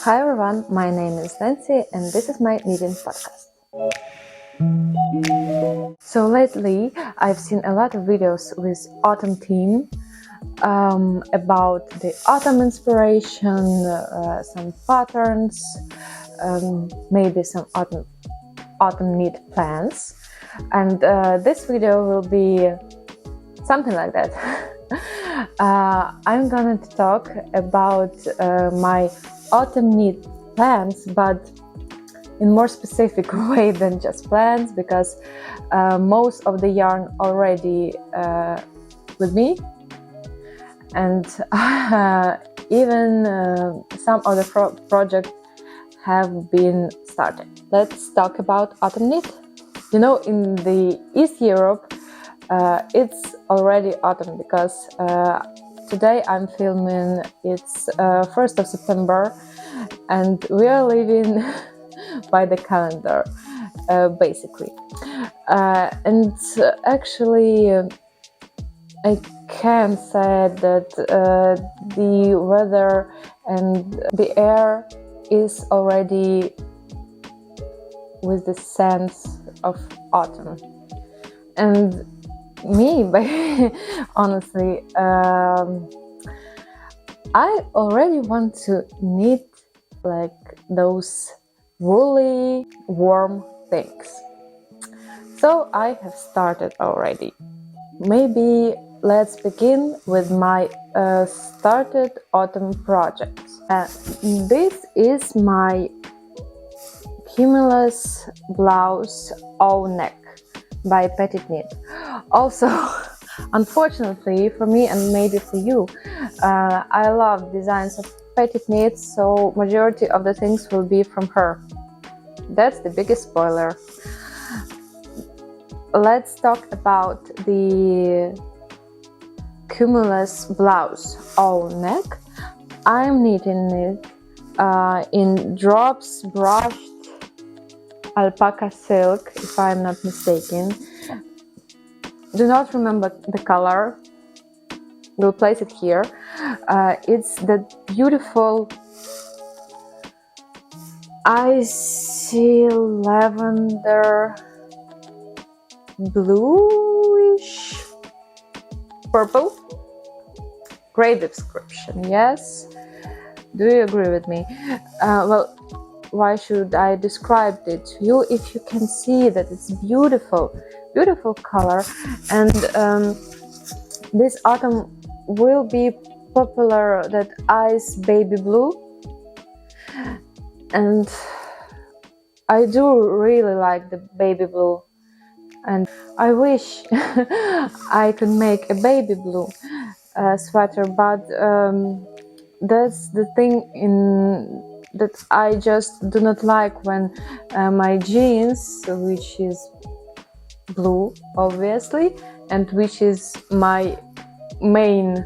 Hi everyone, my name is Nancy and this is my knitting podcast. So lately I've seen a lot of videos with autumn theme about the autumn inspiration, some patterns, maybe some autumn knit plans, and this video will be something like that. I'm going to talk about my autumn knit plans, but in more specific way than just plans, because most of the yarn already with me, and even some of the projects have been started. Let's talk about autumn knit. You know, in the East Europe it's already autumn, because today I'm filming, it's 1st of September and we are living by the calendar, basically. And actually I can say that the weather and the air is already with the sense of autumn. And me, honestly, I already want to knit like those woolly, warm things. So I have started already. Maybe let's begin with my started autumn project. This is my Cumulus blouse O-neck by Petit Knit. Also, unfortunately for me and maybe for you, I love designs of Petit Knit, so majority of the things will be from her. That's the biggest spoiler. Let's talk about the Cumulus blouse O-neck. I'm knitting it in drops brushed alpaca silk, if I'm not mistaken. Do not remember the color, we'll place it here. It's the beautiful icy lavender bluish purple. Great description, yes? Do you agree with me? Well, why should I describe it to you if you can see that it's beautiful color. And this autumn will be popular that ice baby blue, and I do really like the baby blue, and I wish I could make a baby blue sweater, but that's the thing that I just do not like, when my jeans, which is blue obviously, and which is my main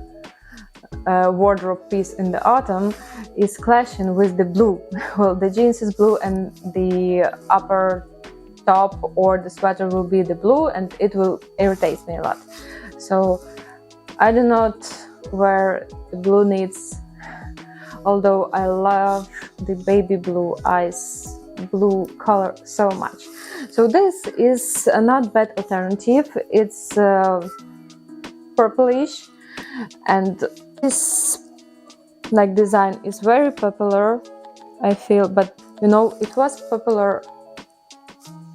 wardrobe piece in the autumn, is clashing with the blue. Well, the jeans is blue and the upper top or the sweater will be the blue, and it will irritate me a lot. So I do not wear the blue knits, although I love the baby blue ice blue color so much. So this is a not bad alternative. It's purplish, and this like design is very popular, I feel, but you know, it was popular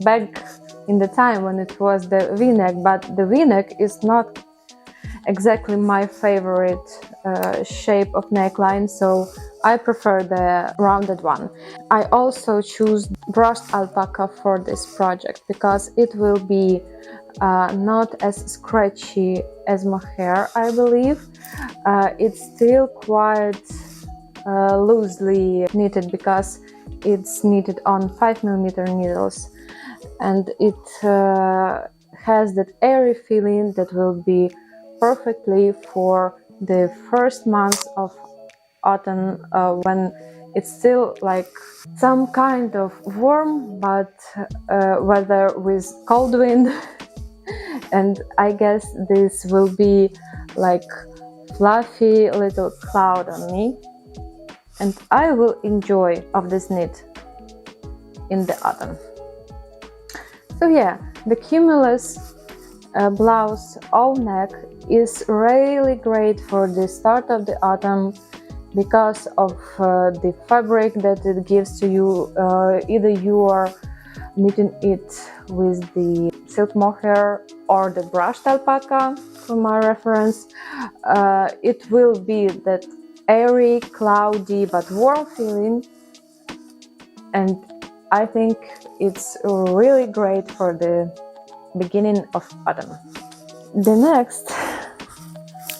back in the time when it was the V-neck, but the V-neck is not exactly my favorite shape of neckline, so I prefer the rounded one. I also choose brushed alpaca for this project because it will be not as scratchy as mohair, I believe. It's still quite loosely knitted because it's knitted on 5mm needles, and it has that airy feeling that will be perfectly for the first months of autumn, when it's still like some kind of warm but weather with cold wind. And I guess this will be like fluffy little cloud on me. and I will enjoy of this knit in the autumn. So yeah, the Cumulus blouse all neck is really great for the start of the autumn because of the fabric that it gives to you. Either you are knitting it with the silk mohair or the brushed alpaca, for my reference. It will be that airy, cloudy but warm feeling, and I think it's really great for the beginning of autumn. The next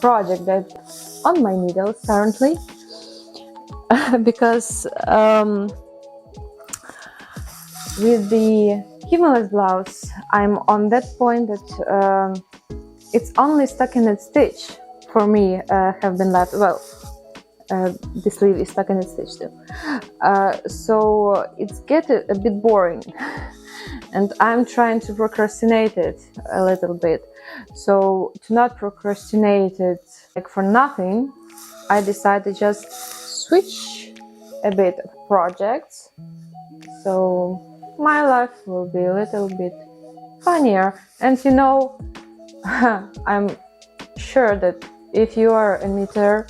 project that's on my needles currently because with the Cumulus blouse I'm on that point that it's only stockinette stitch for me have been left. Well, the sleeve is stockinette stitch too, so it's getting a bit boring and I'm trying to procrastinate it a little bit. So to not procrastinate it like for nothing, I decided just switch a bit of projects, so my life will be a little bit funnier. And you know, I'm sure that if you are a knitter,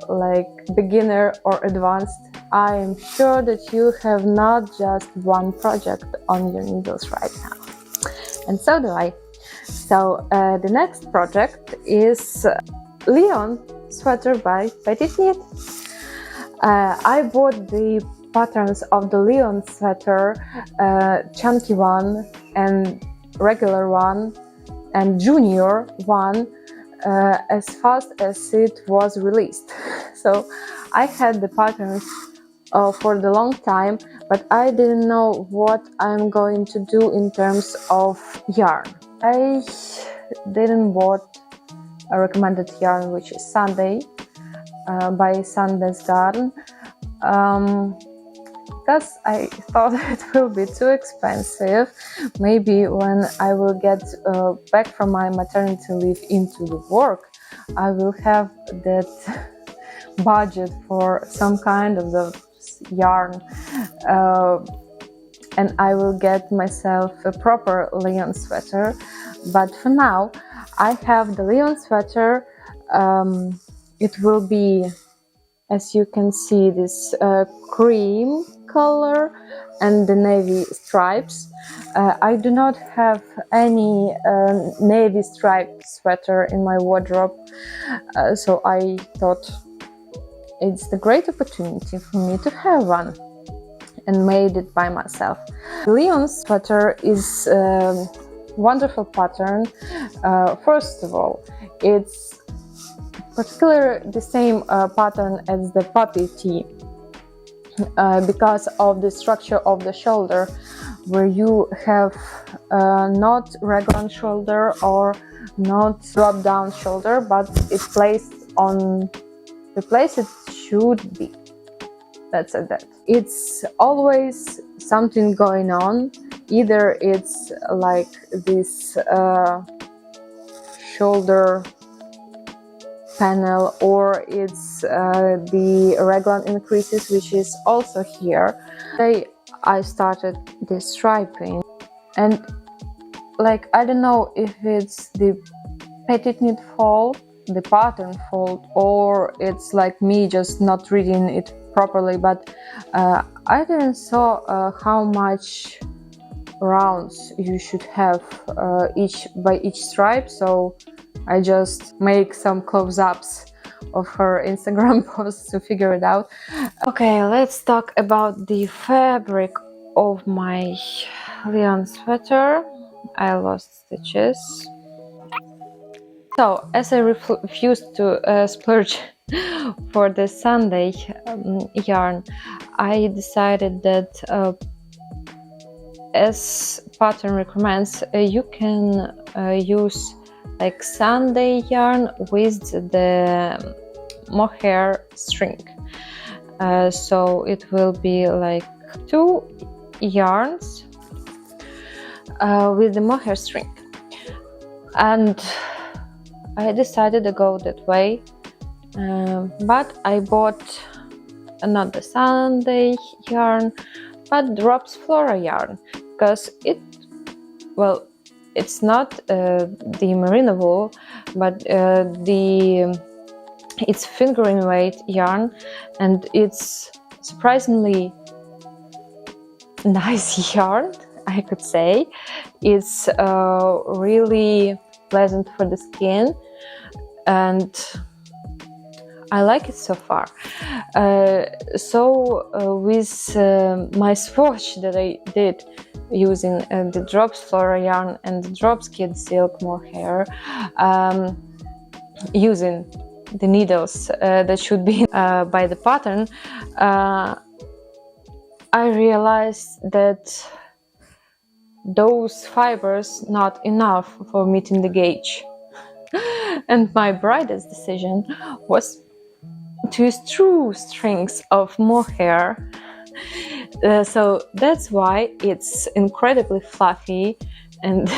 like beginner or advanced, I am sure that you have not just one project on your needles right now, and so do I. So the next project is Leon sweater by Petite Knit. I bought the patterns of the Leon sweater, chunky one and regular one and junior one, as fast as it was released. So I had the patterns for the long time, but I didn't know what I'm going to do in terms of yarn. I didn't bought a recommended yarn, which is Sunday by Sunday's Garden, because I thought it will be too expensive. Maybe when I will get back from my maternity leave into the work, I will have that budget for some kind of the yarn, and I will get myself a proper Leon sweater. But for now I have the Leon sweater. It will be, as you can see, this cream color and the navy stripes. I do not have any navy striped sweater in my wardrobe, so I thought it's the great opportunity for me to have one, and made it by myself. Leon sweater is a wonderful pattern. First of all, it's particularly the same pattern as the puppy tee, because of the structure of the shoulder, where you have not raglan shoulder or not drop down shoulder, but it's placed on the place it should be. That's like that. It's always something going on. Either it's like this shoulder panel, or it's the raglan increases, which is also here. Today I started this striping, and like I don't know if it's the Petite Knit fault, the pattern fault, or it's like me just not reading it properly, but I didn't saw how much rounds you should have each stripe, so I just make some close-ups of her Instagram posts to figure it out. Okay, let's talk about the fabric of my Leon sweater. I lost stitches. So, as I refused to splurge for the Sunday yarn, I decided that as pattern recommends, you can use like Sunday yarn with the mohair string. So it will be like 2 yarns with the mohair string, and I decided to go that way, but I bought not the Sunday yarn, but Drops Flora yarn, because it's not the merino wool, but it's fingering weight yarn, and it's surprisingly nice yarn, I could say. It's really pleasant for the skin, and I like it so far. With my swatch that I did using the Drops Flora yarn and the Drops Kid Silk mohair, using the needles that should be by the pattern, I realized that those fibers not enough for meeting the gauge. And my bride's decision was to use 2 strings of mohair. So that's why it's incredibly fluffy, and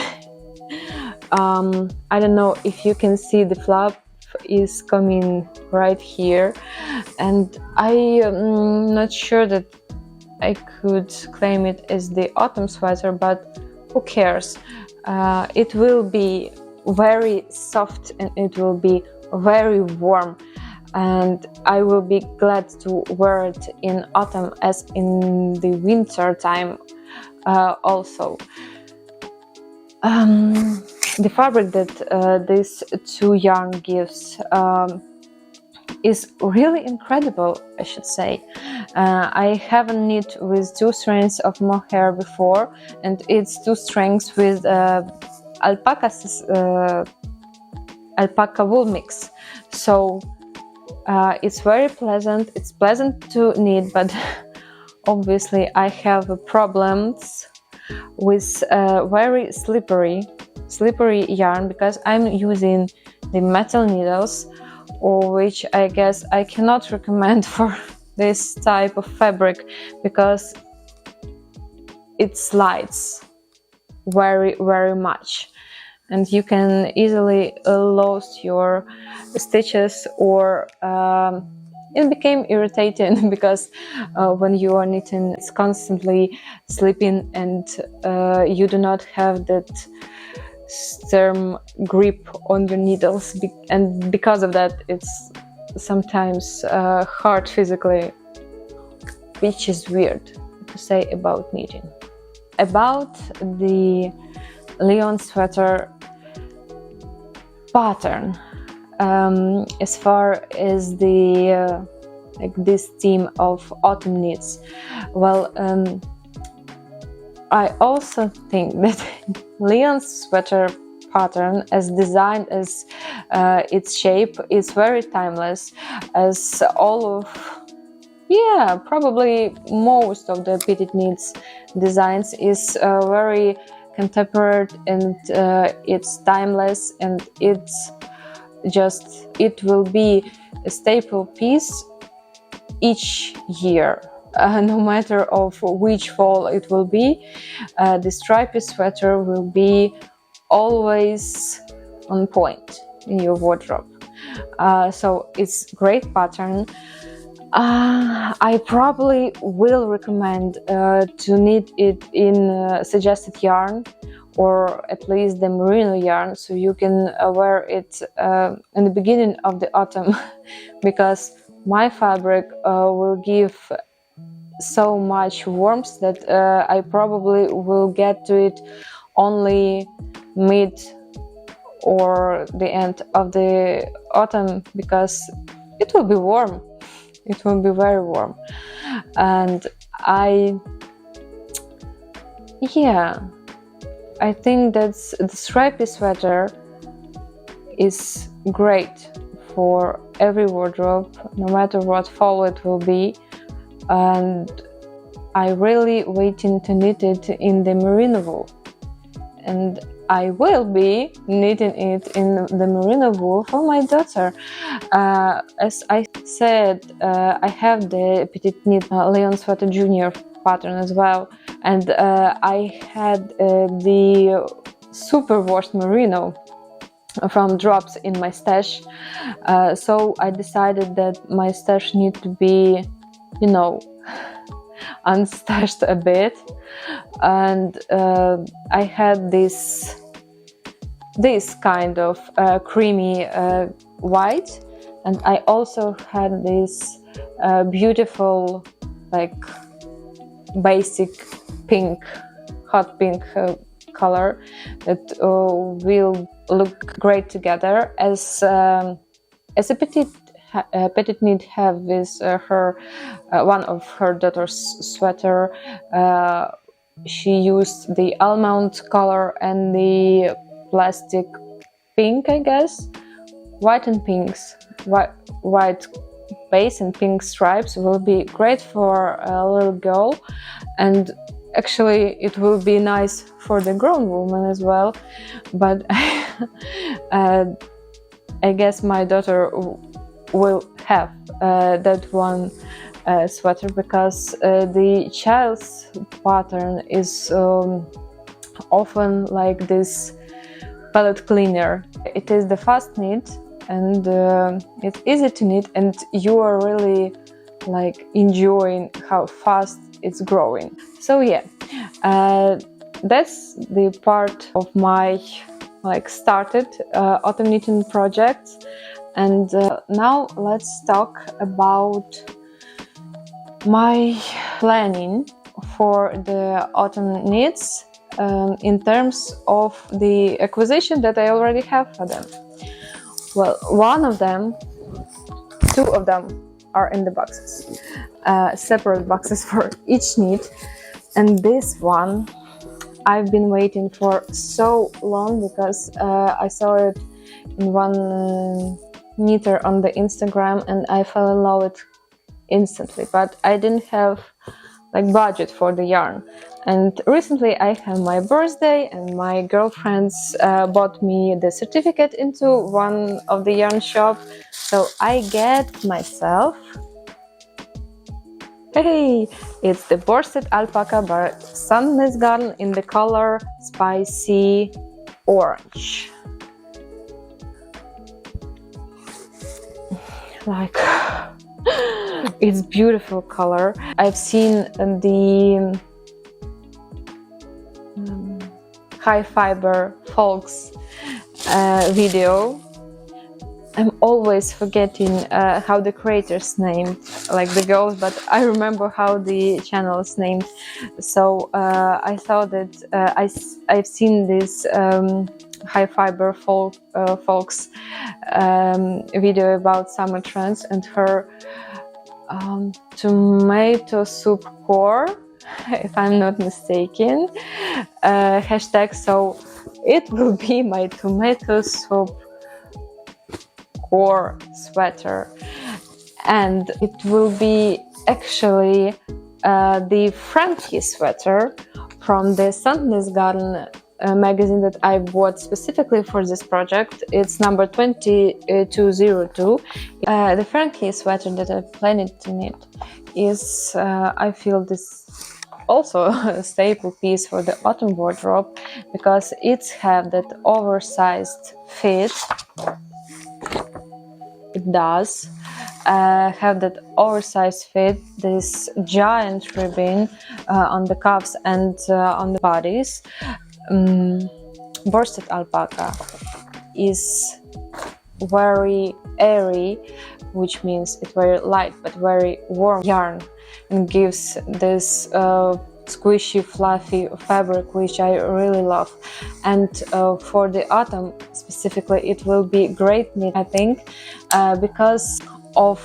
I don't know if you can see the fluff is coming right here, and I'm not sure that I could claim it as the autumn sweater, but who cares? It will be very soft and it will be very warm, and I will be glad to wear it in autumn as in the winter time also. The fabric that this 2 yarn gives is really incredible, I should say. I haven't knit with 2 strands of mohair before, and it's 2 strands with alpaca wool mix. So it's very pleasant. It's pleasant to knit, but obviously I have problems with very slippery yarn, because I'm using the metal needles, which I guess I cannot recommend for this type of fabric, because it slides very much, and you can easily lose your stitches, or it became irritating because when you are knitting, it's constantly slipping, and you do not have that firm grip on your needles, and because of that it's sometimes hard physically, which is weird to say about knitting. About the Leon sweater pattern, as far as the this theme of autumn knits, well, I also think that Leon's sweater pattern, as designed as its shape, is very timeless, as all of, probably most of the Petite Knits designs is very contemporary, and it's timeless, and it will be a staple piece each year. No matter of which fall it will be, the stripy sweater will be always on point in your wardrobe. So it's great pattern. I probably will recommend to knit it in suggested yarn, or at least the merino yarn, so you can wear it in the beginning of the autumn, because my fabric will give so much warmth that I probably will get to it only mid or the end of the autumn, because it will be warm. It will be very warm. And I think that the stripy sweater is great for every wardrobe, no matter what fall it will be. And I really waiting to knit it in the merino wool, and I will be knitting it in the merino wool for my daughter. As I said, I have the Petite Knit Leon Sweater Junior pattern as well, and I had the super washed merino from Drops in my stash, so I decided that my stash need to be you know, unstashed a bit, and I had this kind of creamy white, and I also had this beautiful, like, basic pink, hot pink color that will look great together as a petite knit have with her one of her daughter's sweater. She used the almond color and the plastic pink, I guess, white and pinks. White base and pink stripes will be great for a little girl, and actually it will be nice for the grown woman as well, but I guess my daughter will have that one sweater, because the child's pattern is often like this palette cleaner. It is the fast knit, and it's easy to knit, and you are really like enjoying how fast it's growing. So yeah, that's the part of my like started autumn knitting projects. And now let's talk about my planning for the autumn knits in terms of the acquisition that I already have for them. Well, two of them are in the boxes, separate boxes for each knit, and this one I've been waiting for so long, because I saw it in one knitter on the Instagram and I fell in love with it instantly, but I didn't have like budget for the yarn. And recently I had my birthday, and my girlfriends bought me the certificate into one of the yarn shop, so I get myself, hey, it's the Borsted Alpaca by Sandnes Garden in the color Spicy Orange. Like, it's beautiful color. I've seen the high fiber folks video. I'm always forgetting how the creators named, like the girls, but I remember how the channel is named. So I thought that I've seen this high fiber folks video about summer trends, and her tomato soup core, if I'm not mistaken, hashtag. So it will be my tomato soup core sweater, and it will be actually the Frankie sweater from the Sandnes Garden magazine that I bought specifically for this project. It's number 2202. The Frankie sweater that I planned to knit is, I feel, this also a staple piece for the autumn wardrobe, because it's have that oversized fit. It does have that oversized fit, this giant ribbon on the cuffs and on the bodies. Borsted Alpaca is very airy, which means it's very light but very warm yarn, and gives this squishy, fluffy fabric, which I really love. And for the autumn specifically, it will be great knit, I think, because of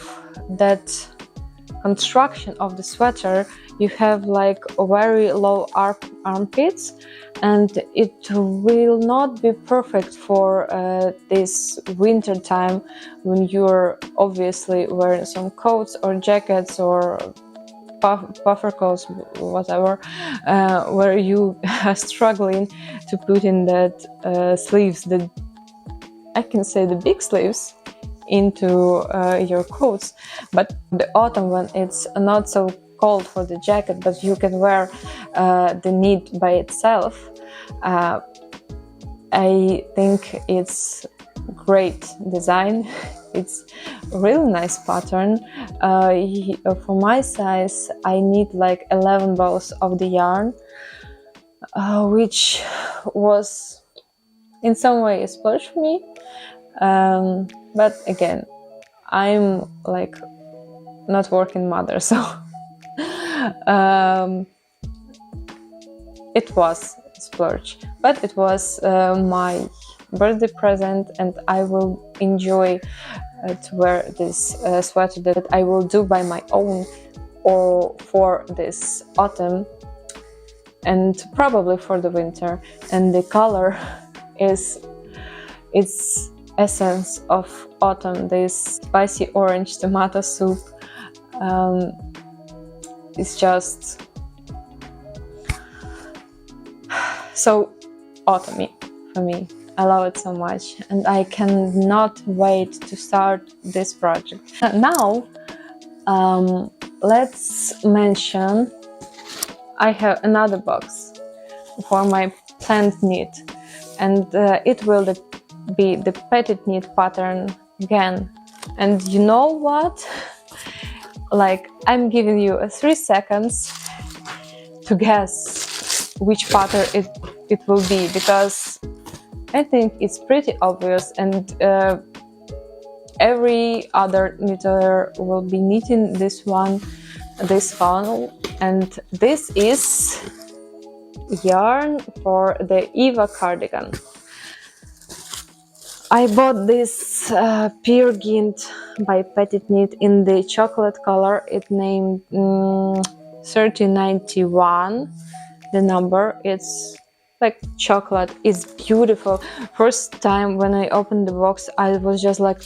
that construction of the sweater. You have like very low armpits, and it will not be perfect for this winter time, when you're obviously wearing some coats or jackets or puffer coats, whatever, where you are struggling to put in that sleeves, that I can say the big sleeves, into your coats. But the autumn, when it's not so cold for the jacket, but you can wear the knit by itself, I think it's great design. It's a really nice pattern. For my size, I need like 11 balls of the yarn, which was in some way a splurge for me. But again, I'm like not working mother, so it was a splurge, but it was my birthday present, and I will enjoy to wear this sweater that I will do by my own or for this autumn and probably for the winter. And the color is its essence of autumn, this spicy orange tomato soup. It's just so autumny for me. I love it so much, and I cannot wait to start this project. Now, let's mention I have another box for my planned knit, and it will be the petit knit pattern again. And you know what? Like, I'm giving you 3 seconds to guess which pattern it will be, because I think it's pretty obvious, and every other knitter will be knitting this funnel, and this is yarn for the Eva cardigan. I bought this Peer Gynt by Petit Knit in the chocolate color. It named 3091. The number, it's like chocolate. It's beautiful. First time when I opened the box, I was just like,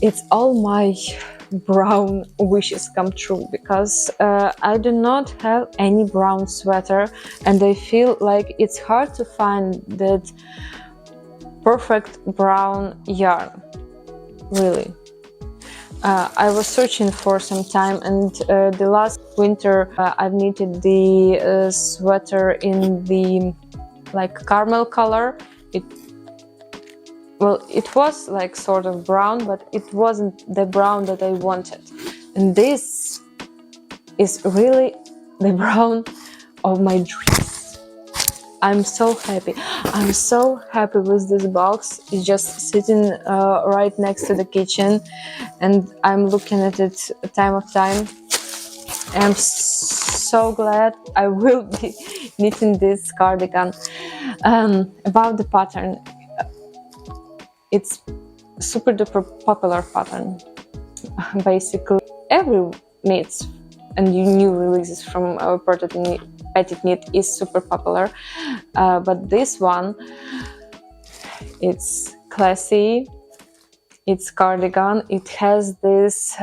it's all my brown wishes come true, because I do not have any brown sweater, and I feel like it's hard to find that perfect brown yarn, really. I was searching for some time, and the last winter I've knitted the sweater in the like caramel color. It was like sort of brown, but it wasn't the brown that I wanted. And this is really the brown of my dreams. I'm so happy. I'm so happy with this box. It's just sitting right next to the kitchen, and I'm looking at it time of time. I'm so glad I will be knitting this cardigan. About the pattern, it's super duper popular pattern. Basically, every knits and new releases from our Petit Knit is super popular, but this one, it's classy, it's cardigan, it has this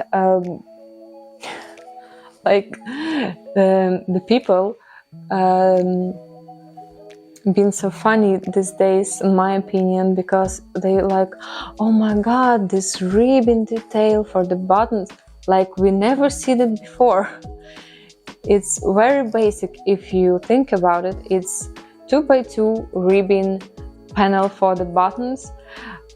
like the people been so funny these days, in my opinion, because they like, oh my god, this ribbon detail for the buttons, like we never seen it before. It's very basic if you think about it. It's 2x2 ribbon panel for the buttons.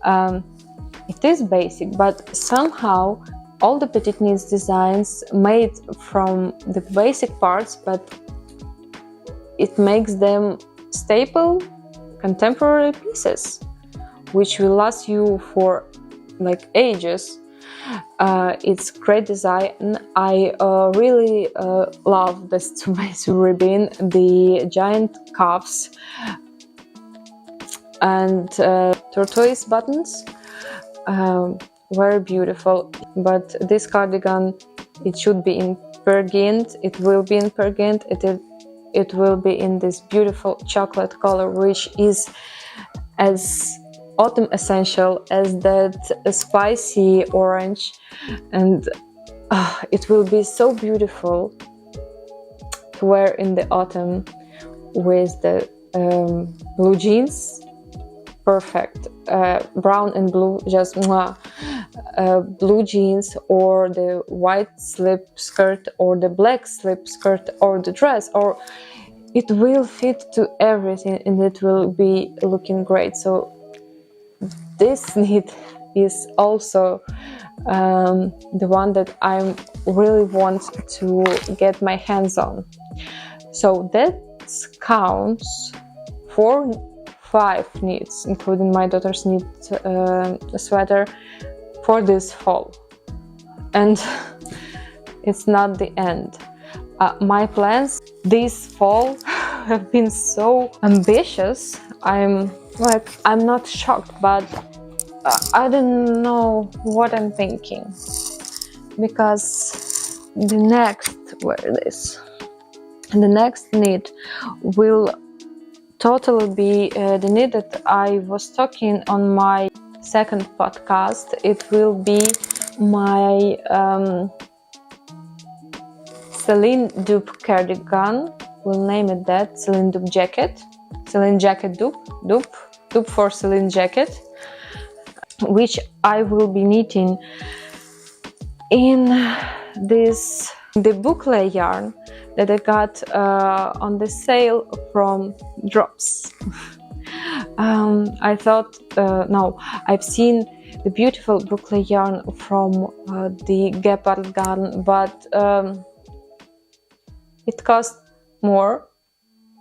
It is basic, but somehow all the Petit Knit designs made from the basic parts, but it makes them staple contemporary pieces, which will last you for like ages. It's great design. I really love this 2x2 ribbon, the giant cuffs and tortoise buttons, very beautiful. But this cardigan, it should be in Peer Gynt. It will be in Peer Gynt. It will be in this beautiful chocolate color, which is as autumn essential as that spicy orange, and it will be so beautiful to wear in the autumn with the blue jeans. Perfect. Brown and blue, just mwah. Blue jeans, or the white slip skirt, or the black slip skirt, or the dress, or it will fit to everything, and it will be looking great. So this knit is also the one that I really want to get my hands on. So that counts for 5 knits, including my daughter's knit sweater for this fall. And it's not the end. My plans this fall have been so ambitious. I'm not shocked, but I don't know what I'm thinking, because the next knit will totally be the knit that I was talking on my second podcast. It will be my Celine dupe cardigan. We'll name it that, Celine dupe jacket. Celine jacket dupe for Celine jacket, which I will be knitting in the boucle yarn that I got on the sale from Drops. I thought, no, I've seen the beautiful boucle yarn from the Gepard garden, but it cost more,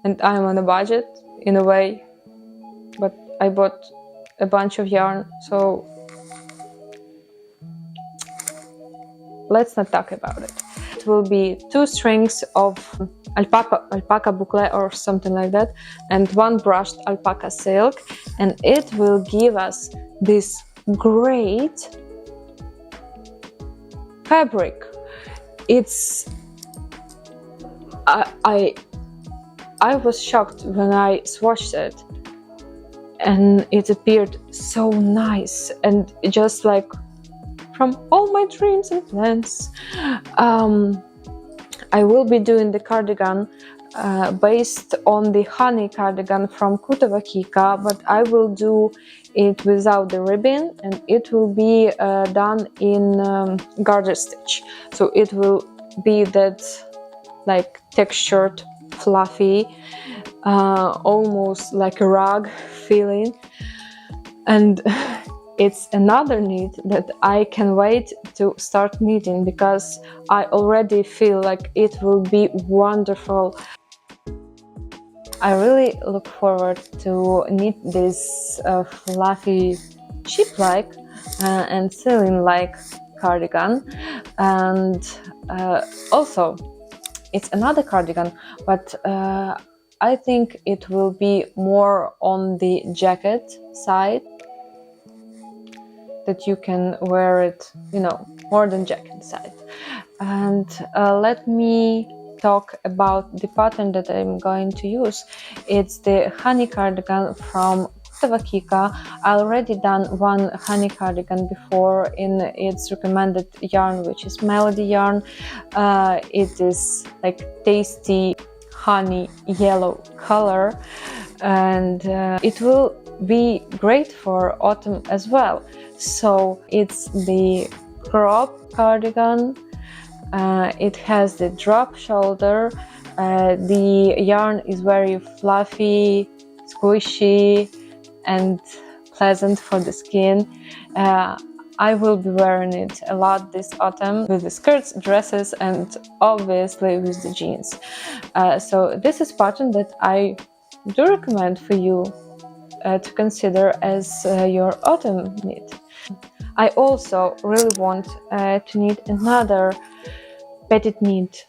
and I'm on a budget in a way, but I bought a bunch of yarn, so let's not talk about it. It will be 2 strings of alpaca boucle or something like that, and 1 brushed alpaca silk, and it will give us this great fabric. It's I was shocked when I swatched it, and it appeared so nice and just like from all my dreams and plans. I will be doing the cardigan based on the honey cardigan from Kutova Kika, but I will do it without the ribbon, and it will be done in garter stitch. So it will be that like textured, fluffy, almost like a rug feeling. And it's another knit that I can wait to start knitting, because I already feel like it will be wonderful. I really look forward to knit this fluffy sheep-like and Celine-like cardigan. And also it's another cardigan, but I think it will be more on the jacket side, that you can wear it, you know, more than jacket side. And let me talk about the pattern that I'm going to use. It's the honey cardigan from Kutova Kika. I already done 1 honey cardigan before in its recommended yarn, which is Melody yarn. It is like tasty honey yellow color, and it will be great for autumn as well. So it's the crop cardigan. It has the drop shoulder. The yarn is very fluffy, squishy, and pleasant for the skin. I will be wearing it a lot this autumn with the skirts, dresses, and obviously with the jeans. So this is pattern that I do recommend for you to consider as your autumn knit. I also really want to knit another petite knit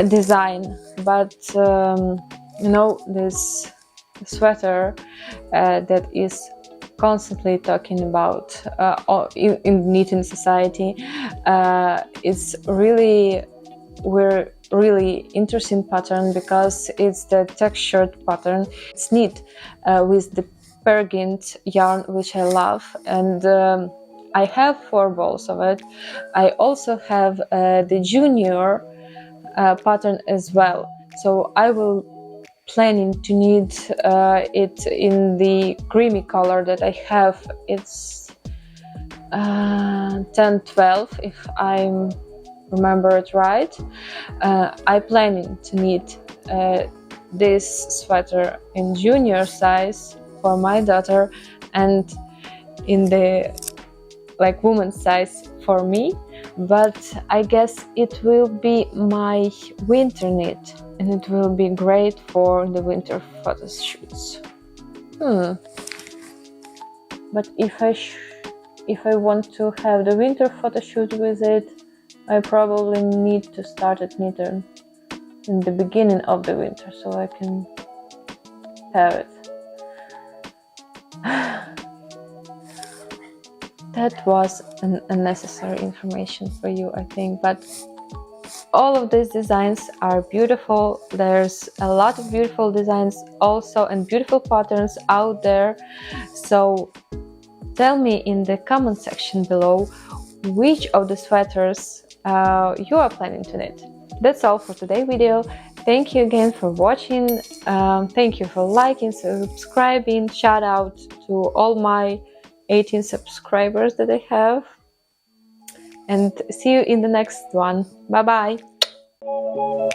design, but you know, this sweater that is constantly talking about in knitting society. It's really interesting pattern, because it's the textured pattern. It's knit with the Pergint yarn, which I love, and I have 4 balls of it. I also have the junior pattern as well, so I will planning to knit it in the creamy color that I have. It's 10-12 if I remember it right. I planning to knit this sweater in junior size for my daughter, and in the like woman size for me, but I guess it will be my winter knit, and it will be great for the winter photo shoots. But if I want to have the winter photo shoot with it, I probably need to start at knitting in the beginning of the winter so I can have it. That was an unnecessary information for you, I think, but all of these designs are beautiful. There's a lot of beautiful designs also and beautiful patterns out there. So tell me in the comment section below which of the sweaters you are planning to knit. That's all for today's video. Thank you again for watching. Thank you for liking, subscribing. Shout out to all my 18 subscribers that I have. And see you in the next one. Bye bye.